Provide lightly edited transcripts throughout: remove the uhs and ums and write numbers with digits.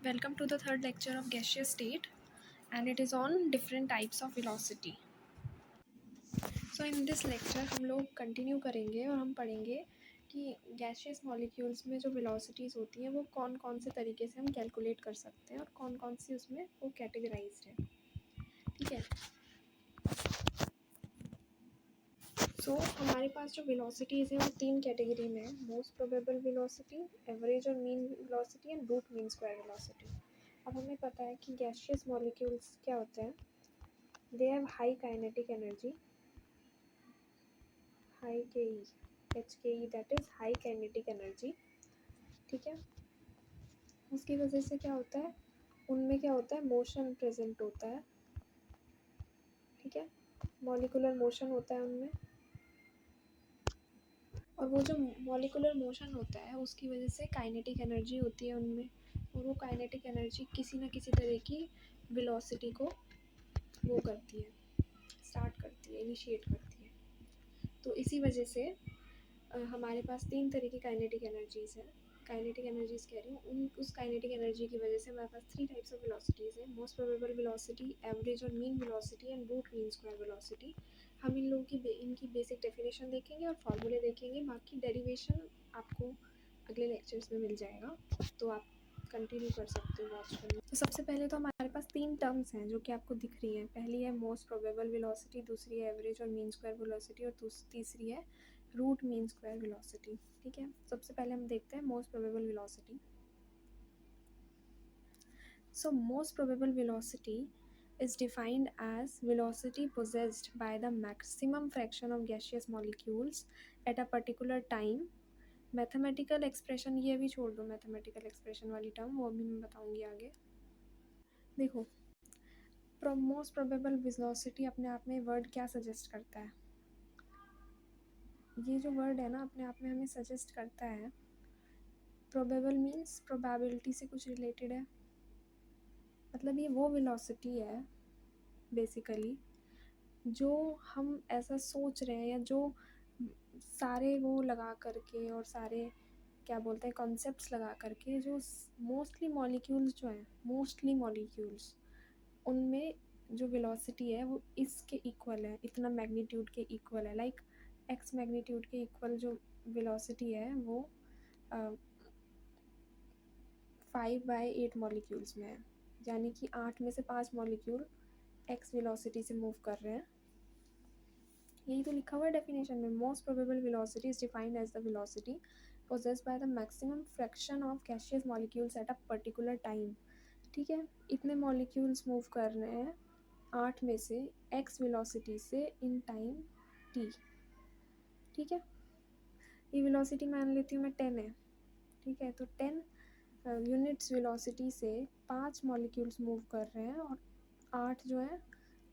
Welcome to the third lecture of gaseous state, and it is on different types of velocity. So in this lecture हम लोग continue करेंगे और हम पढ़ेंगे कि गैशियस मॉलिक्यूल्स में जो वेलोसिटीज़ होती हैं वो कौन कौन से तरीके से हम कैलकुलेट कर सकते हैं और कौन कौन सी उसमें वो कैटेगराइज्ड है. ठीक है. सो हमारे पास जो वेलोसिटीज़ हैं वो तीन कैटेगरी में है. मोस्ट प्रोबेबल वेलोसिटी, एवरेज और mean velocity and root mean square velocity. अब हमें पता है कि गैशियस मॉलिक्यूल्स क्या होते हैं. They have high kinetic energy, high HKE, that is high kinetic energy. ठीक है. उसकी वजह से क्या होता है, उनमें क्या होता है, मोशन प्रेजेंट होता है. ठीक है. मॉलिकुलर मोशन होता है उनमें, और वो जो मॉलिकुलर मोशन होता है उसकी वजह से काइनेटिक एनर्जी होती है उनमें, और वो काइनेटिक एनर्जी किसी न किसी तरह की वेलोसिटी को वो करती है, स्टार्ट करती है, इनिशिएट करती है. तो इसी वजह से हमारे पास तीन तरह की काइनेटिक एनर्जीज़ हैं. काइनेटिक एनर्जीज़ कह रही हूँ, उस काइनेटिक एनर्जी की वजह से हमारे पास थ्री टाइप्स ऑफ वेलोसिटीज़ हैं. मोस्ट प्रोबेबल वेलोसिटी, एवरेज और mean velocity and root mean square velocity. हम इन लोगों की इनकी बेसिक डेफिनेशन देखेंगे और फॉर्मूले देखेंगे. बाकी डेरिवेशन आपको अगले लेक्चर्स में मिल जाएगा, तो आप कंटिन्यू कर सकते हो वॉच करना. तो सबसे पहले तो हमारे पास तीन टर्म्स हैं जो कि आपको दिख रही हैं. पहली है मोस्ट प्रोबेबल वेलोसिटी, दूसरी है एवरेज और मीन स्क्वायर वेलोसिटी, और तीसरी है रूट मीन स्क्वायर वेलोसिटी. ठीक है. सबसे पहले हम देखते हैं most probable velocity. So most probable velocity is defined as velocity possessed by the maximum fraction of gaseous molecules at a particular time. Mathematical expression ये भी छोड़ दो, मैथमेटिकल एक्सप्रेशन वाली टर्म वो भी मैं बताऊंगी आगे. देखो, मोस्ट प्रोबेबल वेलोसिटी अपने आप में वर्ड क्या सजेस्ट करता है. ये जो वर्ड है ना अपने आप में हमें सजेस्ट करता है, प्रोबेबल मीन्स प्रोबेबिलिटी से कुछ रिलेटेड है. मतलब ये वो वेलोसिटी है बेसिकली जो हम ऐसा सोच रहे हैं, या जो सारे वो लगा करके और सारे क्या बोलते हैं कॉन्सेप्ट्स लगा करके, जो मोस्टली मॉलिक्यूल्स जो हैं, मोस्टली मॉलिक्यूल्स उनमें जो वेलोसिटी है वो इसके इक्वल है, इतना मैग्नीट्यूड के इक्वल है. लाइक एक्स मैग्नीट्यूड के इक्वल जो वेलोसिटी है वो 5/8 मॉलिक्यूल्स में है. यानी कि 8 में से 5 मॉलिक्यूल एक्स वेलोसिटी से मूव कर रहे हैं. यही तो लिखा हुआ है डेफिनेशन में. Most probable velocity is defined as the velocity possessed by the maximum fraction of gaseous molecules at a particular time. ठीक है. इतने मॉलिक्यूल्स मूव कर रहे हैं 8 में से एक्स वेलोसिटी से इन टाइम टी. ठीक है. ये वेलोसिटी मान लेती हूँ मैं 10 है. ठीक है. तो 10 यूनिट्स वेलोसिटी से 5 मॉलिक्यूल्स मूव कर रहे हैं, और 8 जो है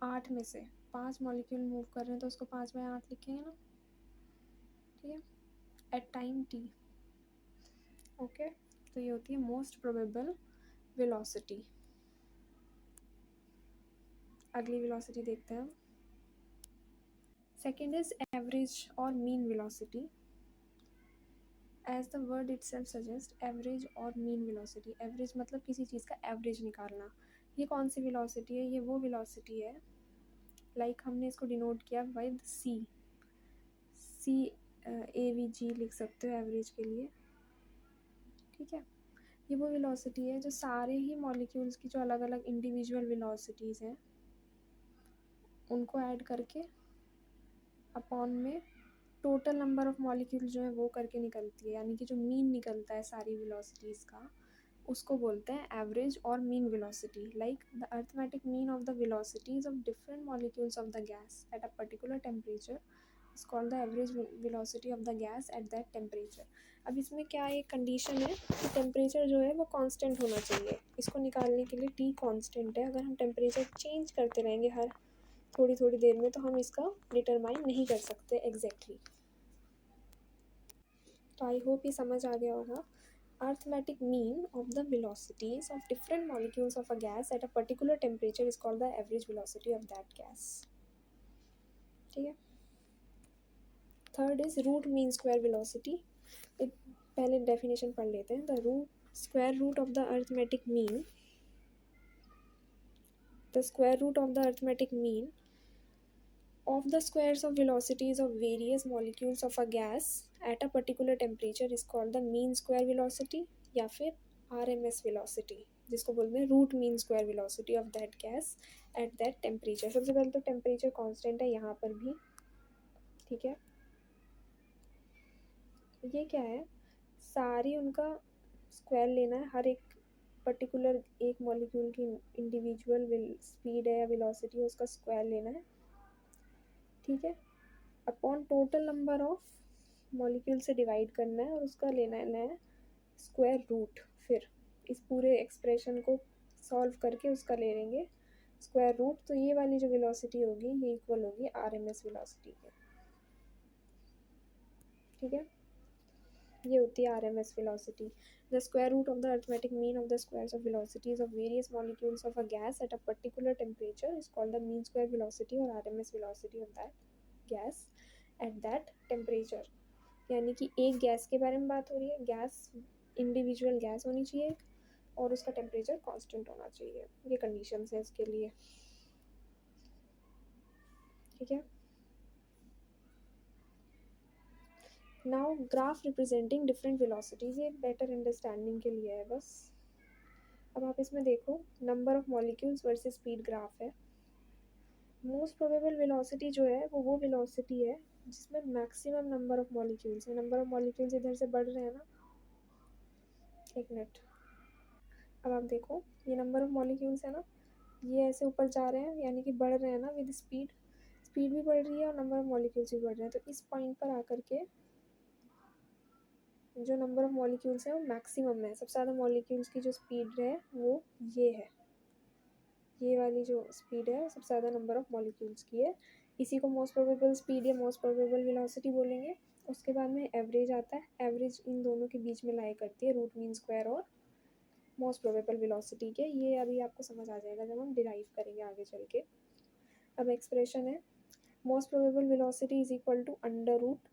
8 में से 5 मॉलिक्यूल मूव कर रहे हैं, तो उसको 5/8 लिखेंगे ना. ठीक है. At time T. ओके. तो ये होती है मोस्ट प्रोबेबल वेलोसिटी. अगली वेलोसिटी देखते हैं हम. सेकेंड इज एवरेज और mean velocity. As the word itself suggest, average और मीन वेलोसिटी. एवरेज मतलब किसी चीज़ का एवरेज निकालना. ये कौन सी वेलोसिटी है, ये वो वेलोसिटी है लाइक हमने इसको डिनोट किया विद सी AVG लिख सकते हो एवरेज के लिए. ठीक है. ये वो वेलोसिटी है जो सारे ही मॉलिक्यूल्स की जो अलग अलग इंडिविजुअल वेलोसिटीज़ हैं उनको ऐड करके अपॉन में टोटल नंबर ऑफ मॉलिक्यूल जो है वो करके निकलती है. यानी कि जो मीन निकलता है सारी वेलोसिटीज़ का उसको बोलते हैं एवरेज और mean velocity. Like the arithmetic mean of the velocities of different molecules of the gas at a particular temperature is called the average velocity of the gas at that temperature. अब इसमें क्या एक condition है कि temperature जो है वो constant होना चाहिए. इसको निकालने के लिए टी कांस्टेंट है. अगर हम टेम्परेचर चेंज करते रहेंगे हर थोड़ी थोड़ी देर में तो हम इसका डिटरमाइन नहीं कर सकते एग्जैक्टली. तो आई होप ये समझ आ गया होगा. Arithmetic mean of the velocities of different molecules of a gas at a particular temperature is called the average velocity of that gas. ठीक है. Third is root mean square velocity. पहले definition पढ़ लेते हैं. The root square root of the arithmetic mean, the square root of the arithmetic mean of the squares of velocities of various molecules of a gas at a particular temperature is called the mean square velocity या फिर RMS velocity, जिसको बोलते हैं root mean square velocity of that gas at that temperature. सबसे पहले तो temperature constant है यहाँ पर भी, ठीक है। ये क्या है, सारी उनका स्क्वायर लेना है, हर एक पर्टिकुलर एक मॉलिक्यूल की इंडिविजुअल स्पीड है या वेलोसिटी है उसका स्क्वायर लेना है, ठीक है। Upon total number of molecule से डिवाइड करना है और उसका लेना है स्क्वायर रूट। फिर इस पूरे एक्सप्रेशन को सॉल्व करके उसका ले लेंगे स्क्वायर रूट, तो ये वाली जो वेलोसिटी होगी ये इक्वल होगी RMS वेलोसिटी के, ठीक है। ये होती है RMS velocity. The square root of the arithmetic mean of the squares of velocities of various molecules of a gas at a particular temperature is called the mean square velocity or RMS velocity of that gas at that temperature. यानी कि एक gas के बारे में बात हो रही है, गैस इंडिविजुअल गैस होनी चाहिए और उसका टेम्परेचर कांस्टेंट होना चाहिए, ये कंडीशंस है इसके लिए, ठीक है। Now graph representing different velocities, ये बेटर अंडरस्टैंडिंग के लिए है बस। अब आप इसमें देखो number of molecules versus speed graph है। मोस्ट प्रोबेबल वेलोसिटी जो है वो वेलोसिटी है जिसमें मैक्सिमम नंबर ऑफ मॉलिक्यूल्स है। नंबर ऑफ मॉलिक्यूल्स इधर से बढ़ रहे हैं ना, एक मिनट, अब आप देखो ये नंबर ऑफ मॉलिक्यूल्स है ना, ये ऐसे ऊपर जा रहे हैं यानी कि बढ़ रहे हैं ना विद स्पीड, स्पीड भी बढ़ रही है और नंबर ऑफ मॉलिक्यूल्स भी बढ़ रहे हैं। तो इस पॉइंट पर आकर के जो नंबर ऑफ मॉलिक्यूल्स है वो मैक्सिमम है, सबसे ज़्यादा मॉलिक्यूल्स की जो स्पीड है वो ये है, ये वाली जो स्पीड है सबसे ज़्यादा नंबर ऑफ मॉलिक्यूल्स की है। इसी को मोस्ट प्रोबेबल स्पीड या मोस्ट प्रोबेबल वेलोसिटी बोलेंगे। उसके बाद में एवरेज आता है, एवरेज इन दोनों के बीच में लाई करती है रूट मीन स्क्वायर और मोस्ट प्रोबेबल वेलोसिटी के। ये अभी आपको समझ आ जाएगा जब हम डिराइव करेंगे आगे चल के। अब एक्सप्रेशन है most probable velocity is equal to under root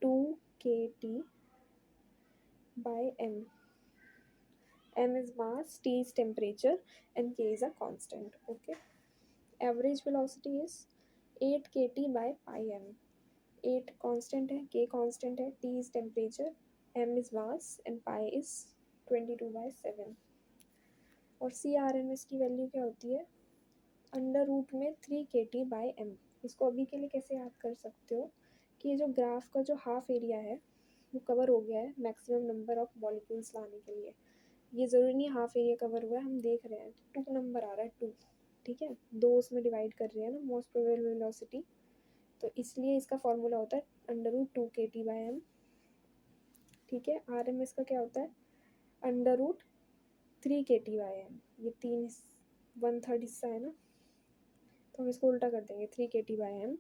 2kT by m. M is mass, T is temperature and K is a constant. Okay. Average velocity is 8 kT by pi m. 8 constant है, K constant है, T is temperature, M is mass and pi is 22/7। और CRMS की value क्या होती है, under root में 3kT by m। इसको अभी के लिए कैसे याद कर सकते हो कि ये जो ग्राफ का जो हाफ एरिया है वो कवर हो गया है मैक्सिमम नंबर ऑफ मॉलिक्यूल्स लाने के लिए। ये ज़रूरी नहीं हाफ एरिया कवर हुआ है, हम देख रहे हैं 2 नंबर आ रहा है 2, ठीक है, 2 उसमें डिवाइड कर रहे हैं ना मोस्ट प्रोबेबल वेलोसिटी, तो इसलिए इसका फॉर्मूला होता है under root 2kT by m, ठीक है। RMS का क्या होता है under root 3kT by m, ये 1/3 हिस्सा है ना, तो हम इसको उल्टा कर देंगे 3kT by m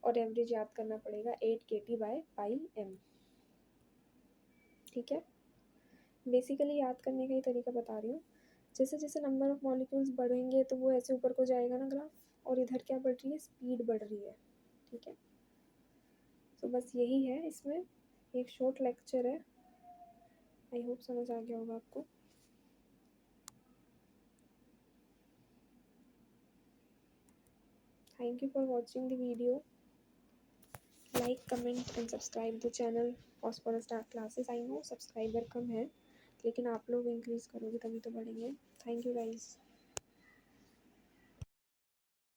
और एवरेज याद करना पड़ेगा 8kT by pi m, ठीक है। बेसिकली याद करने का ही तरीका बता रही हूँ। जैसे जैसे नंबर ऑफ मॉलिक्यूल्स बढ़ेंगे तो वो ऐसे ऊपर को जाएगा ना ग्राफ, और इधर क्या बढ़ रही है, स्पीड बढ़ रही है, ठीक है। तो बस यही है, इसमें एक शॉर्ट लेक्चर है, आई होप समझ आ गया होगा आपको। Thank you for watching the video, like comment and subscribe the channel phosphorus dark classes. I know subscriber कम है लेकिन आप लोग इंक्रीज़ करोगे तभी तो बढ़ेंगे। Thank you guys.